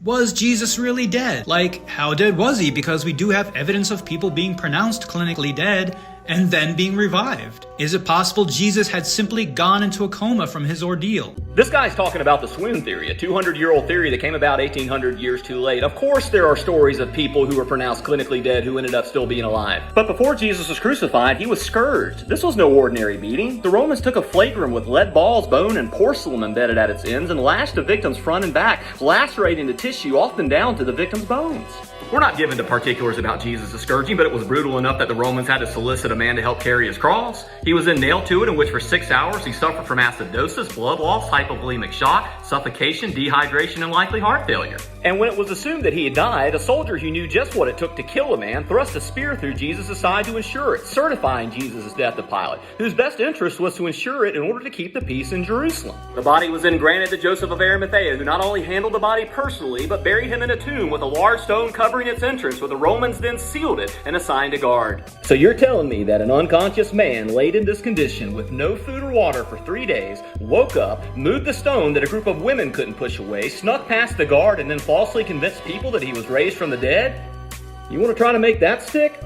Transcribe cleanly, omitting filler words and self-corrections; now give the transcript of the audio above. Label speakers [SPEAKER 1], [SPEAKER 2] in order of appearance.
[SPEAKER 1] Was Jesus really dead? Like, how dead was he? Because we do have evidence of people being pronounced clinically dead and then being revived. Is it possible Jesus had simply gone into a coma from his ordeal?
[SPEAKER 2] This guy's talking about the Swoon theory, a 200-year-old theory that came about 1,800 years too late. Of course there are stories of people who were pronounced clinically dead who ended up still being alive. But before Jesus was crucified, he was scourged. This was no ordinary beating. The Romans took a flagrum with lead balls, bone, and porcelain embedded at its ends and lashed the victims front and back, lacerating the tissue often down to the victim's bones. We're not given to particulars about Jesus' scourging, but it was brutal enough that the Romans had to solicit a man to help carry his cross. He was then nailed to it, in which for 6 hours he suffered from acidosis, blood loss, hypovolemic shock, suffocation, dehydration, and likely heart failure. And when it was assumed that he had died, a soldier who knew just what it took to kill a man thrust a spear through Jesus' side to ensure it, certifying Jesus' death to Pilate, whose best interest was to ensure it in order to keep the peace in Jerusalem. The body was then granted to Joseph of Arimathea, who not only handled the body personally, but buried him in a tomb with a large stone covering its entrance, where the Romans then sealed it and assigned a guard. So you're telling me that an unconscious man laid in this condition with no food or water for 3 days, woke up, moved the stone that a group of women couldn't push away, snuck past the guard, and then falsely convinced people that he was raised from the dead? You want to try to make that stick?